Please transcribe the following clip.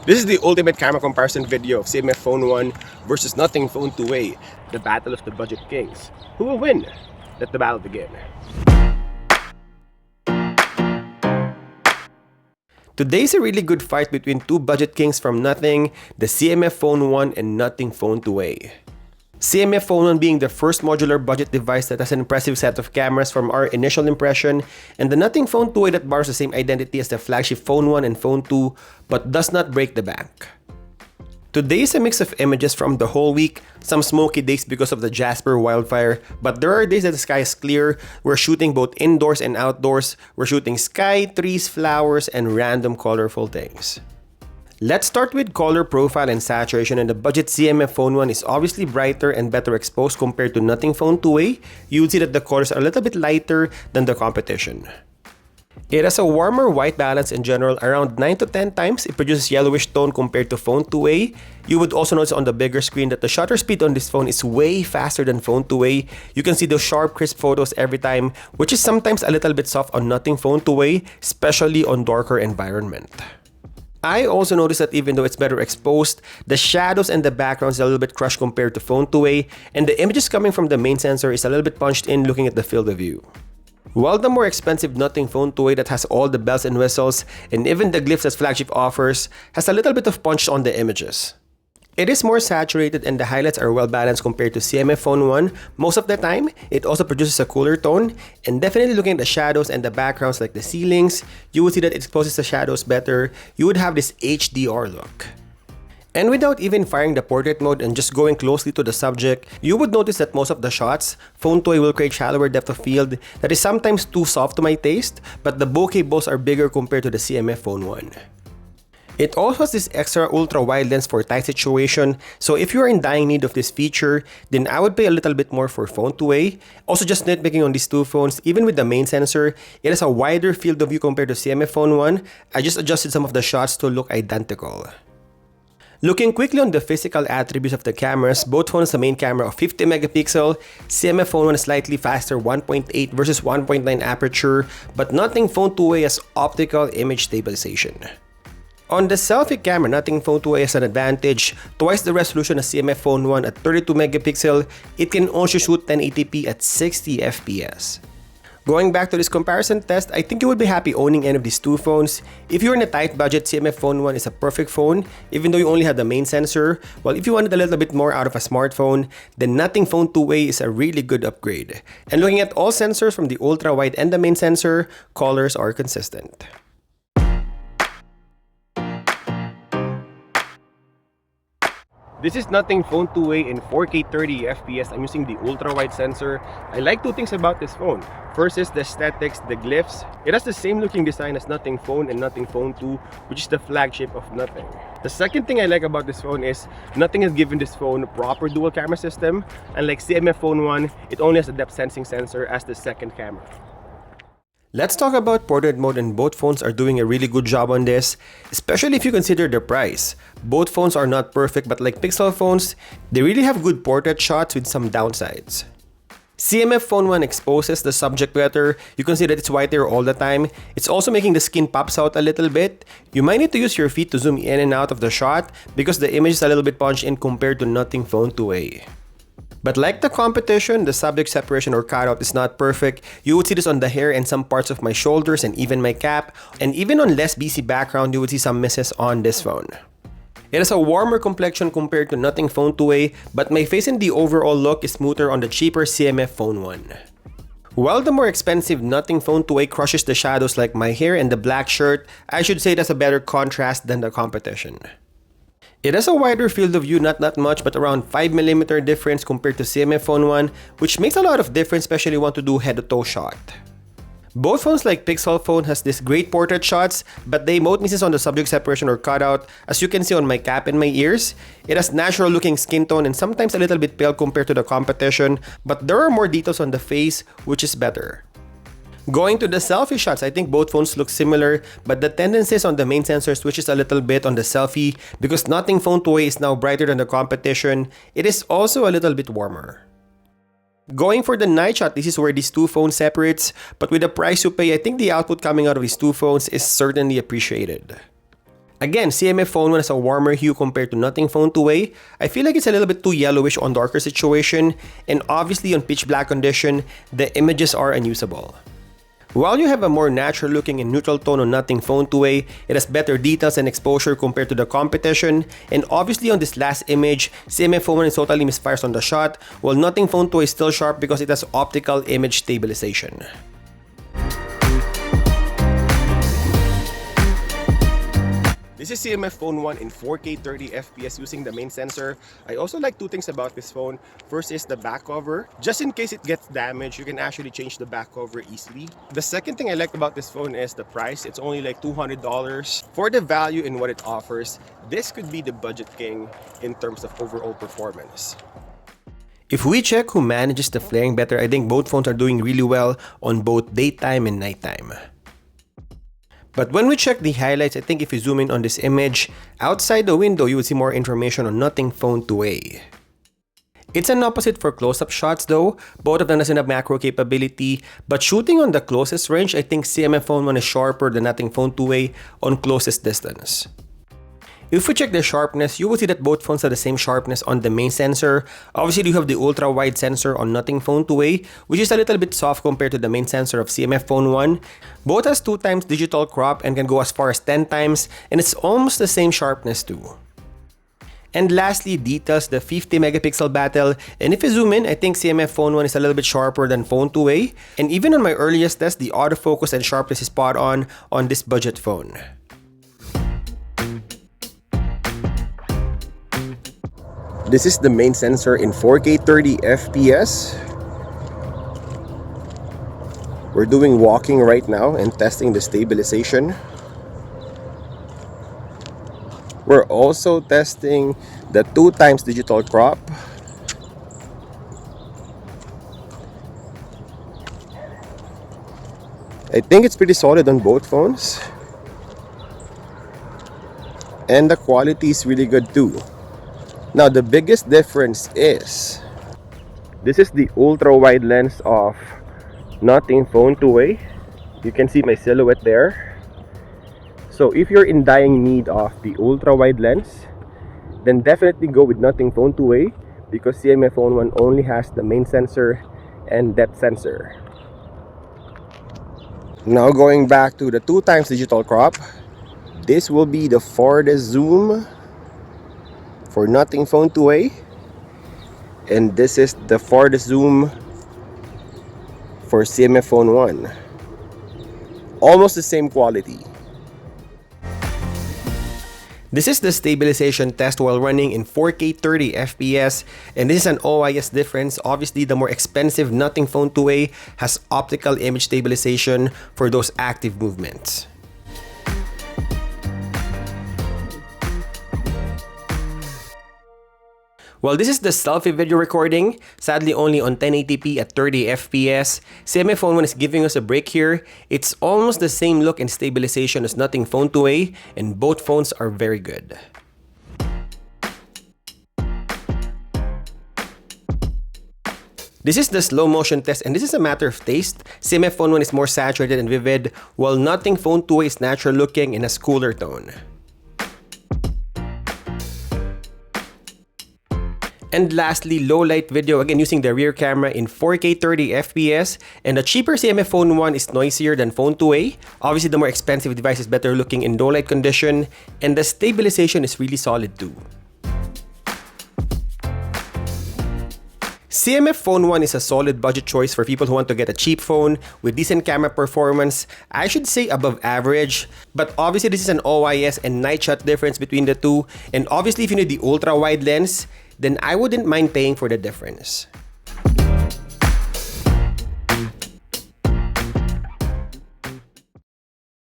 This is the ultimate camera comparison video of CMF Phone 1 versus Nothing Phone 2A, the battle of the budget kings. Who will win? Let the battle begin. Today's a really good fight between two budget kings from Nothing, the CMF Phone 1 and Nothing Phone 2A. CMF Phone 1 being the first modular budget device that has an impressive set of cameras from our initial impression, and the Nothing Phone 2A that borrows the same identity as the flagship Phone 1 and Phone 2 but does not break the bank. Today is a mix of images from the whole week, some smoky days because of the Jasper wildfire, but there are days that the sky is clear. We're shooting both indoors and outdoors. We're shooting sky, trees, flowers, and random colorful things. Let's start with color profile and saturation, and the budget CMF Phone 1 is obviously brighter and better exposed compared to Nothing Phone 2A. You'll see that the colors are a little bit lighter than the competition. It has a warmer white balance in general, around 9 to 10 times. It produces yellowish tone compared to Phone 2A. You would also notice on the bigger screen that the shutter speed on this phone is way faster than Phone 2A. You can see those sharp, crisp photos every time, which is sometimes a little bit soft on Nothing Phone 2A, especially on darker environment. I also noticed that even though it's better exposed, the shadows and the background is a little bit crushed compared to Phone 2A, and the images coming from the main sensor is a little bit punched in looking at the field of view. While the more expensive Nothing Phone 2A that has all the bells and whistles, and even the glyphs that flagship offers, has a little bit of punch on the images. It is more saturated and the highlights are well balanced compared to CMF Phone 1 most of the time. It also produces a cooler tone, and definitely looking at the shadows and the backgrounds like the ceilings, you would see that it exposes the shadows better. You would have this HDR look. And without even firing the portrait mode and just going closely to the subject, you would notice that most of the shots, Phone 2A will create shallower depth of field that is sometimes too soft to my taste, but the bokeh balls are bigger compared to the CMF Phone 1. It also has this extra ultra-wide lens for tight situation, so if you are in dying need of this feature, then I would pay a little bit more for Phone 2A. Also, just nitpicking on these two phones, even with the main sensor, it has a wider field of view compared to CMF Phone 1. I just adjusted some of the shots to look identical. Looking quickly on the physical attributes of the cameras, both phones have a main camera of 50 megapixel, CMF Phone 1 is slightly faster 1.8 versus 1.9 aperture, but Nothing Phone 2A has optical image stabilization. On the selfie camera, Nothing Phone 2A has an advantage, twice the resolution as CMF Phone 1 at 32 megapixel. It can also shoot 1080p at 60 FPS. Going back to this comparison test, I think you would be happy owning any of these two phones. If you're in a tight budget, CMF Phone 1 is a perfect phone, even though you only have the main sensor. While if you wanted a little bit more out of a smartphone, then Nothing Phone 2A is a really good upgrade. And looking at all sensors from the ultra-wide and the main sensor, colors are consistent. This is Nothing Phone 2A in 4K 30 FPS. I'm using the ultra-wide sensor. I like two things about this phone. First is the aesthetics, the glyphs. It has the same looking design as Nothing Phone and Nothing Phone 2, which is the flagship of Nothing. The second thing I like about this phone is Nothing has given this phone a proper dual camera system. Unlike CMF Phone 1, it only has a depth sensing sensor as the second camera. Let's talk about portrait mode, and both phones are doing a really good job on this, especially if you consider the price. Both phones are not perfect, but like Pixel phones, they really have good portrait shots with some downsides. CMF Phone 1 exposes the subject better. You can see that it's whiter all the time. It's also making the skin pops out a little bit. You might need to use your feet to zoom in and out of the shot because the image is a little bit punched in compared to Nothing Phone 2A. But like the competition, the subject separation or cutout is not perfect. You would see this on the hair and some parts of my shoulders and even my cap. And even on less busy background, you would see some misses on this phone. It has a warmer complexion compared to Nothing Phone 2A, but my face and the overall look is smoother on the cheaper CMF Phone 1. While the more expensive Nothing Phone 2A crushes the shadows like my hair and the black shirt, I should say it has a better contrast than the competition. It has a wider field of view, not much, but around 5mm difference compared to CMF Phone 1, which makes a lot of difference, especially if you want to do head-to-toe shot. Both phones like Pixel Phone has this great portrait shots, but they both misses on the subject separation or cutout. As you can see on my cap and my ears, it has natural looking skin tone and sometimes a little bit pale compared to the competition, but there are more details on the face, which is better. Going to the selfie shots, I think both phones look similar, but the tendencies on the main sensor switches a little bit on the selfie because Nothing Phone 2A is now brighter than the competition. It is also a little bit warmer. Going for the night shot, this is where these two phones separates, but with the price you pay, I think the output coming out of these two phones is certainly appreciated. Again, CMF Phone 1 has a warmer hue compared to Nothing Phone 2A. I feel like it's a little bit too yellowish on darker situation, and obviously on pitch black condition, the images are unusable. While you have a more natural looking and neutral tone on Nothing Phone 2A, it has better details and exposure compared to the competition, and obviously on this last image, CMF Phone 1 is totally misfires on the shot, while Nothing Phone 2A is still sharp because it has optical image stabilization. This is CMF Phone 1 in 4K 30fps using the main sensor. I also like two things about this phone. First is the back cover. Just in case it gets damaged, you can actually change the back cover easily. The second thing I like about this phone is the price. It's only like $200. For the value in what it offers, this could be the budget king in terms of overall performance. If we check who manages the flaring better, I think both phones are doing really well on both daytime and nighttime. But when we check the highlights, I think if you zoom in on this image, outside the window, you will see more information on Nothing Phone 2A. It's an opposite for close-up shots though. Both of them doesn't have macro capability, but shooting on the closest range, I think CMF Phone 1 is sharper than Nothing Phone 2A on closest distance. If we check the sharpness, you will see that both phones have the same sharpness on the main sensor. Obviously, you have the ultra-wide sensor on Nothing Phone 2A, which is a little bit soft compared to the main sensor of CMF Phone 1. Both has 2x digital crop and can go as far as 10 times, and it's almost the same sharpness too. And lastly, details, the 50 megapixel battle, and if you zoom in, I think CMF Phone 1 is a little bit sharper than Phone 2A, and even on my earliest test, the autofocus and sharpness is spot on this budget phone. This is the main sensor in 4K 30fps. We're doing walking right now and testing the stabilization. We're also testing the 2x digital crop. I think it's pretty solid on both phones. And the quality is really good too. Now the biggest difference is, this is the ultra wide lens of Nothing Phone 2A. You can see my silhouette there. So if you're in dying need of the ultra wide lens, then definitely go with Nothing Phone 2A because CMF Phone 1 only has the main sensor and depth sensor. Now going back to the 2x digital crop, this will be the farthest zoom for Nothing Phone 2A, and this is the farthest zoom for CMF Phone 1. Almost the same quality. This is the stabilization test while running in 4K 30fps, and this is an OIS difference. Obviously, the more expensive Nothing Phone 2A has optical image stabilization for those active movements. Well, this is the selfie video recording, sadly only on 1080p at 30fps. CMF Phone 1 is giving us a break here. It's almost the same look and stabilization as Nothing Phone 2A, and both phones are very good. This is the slow motion test, and this is a matter of taste. CMF Phone 1 is more saturated and vivid, while Nothing Phone 2A is natural looking and has cooler tone. And lastly, low light video, again using the rear camera in 4K 30fps, and the cheaper CMF Phone 1 is noisier than Phone 2A. Obviously, the more expensive device is better looking in low light condition, and the stabilization is really solid too. CMF Phone 1 is a solid budget choice for people who want to get a cheap phone with decent camera performance. I should say above average, but obviously this is an OIS and night shot difference between the two, and obviously if you need the ultra wide lens, then I wouldn't mind paying for the difference.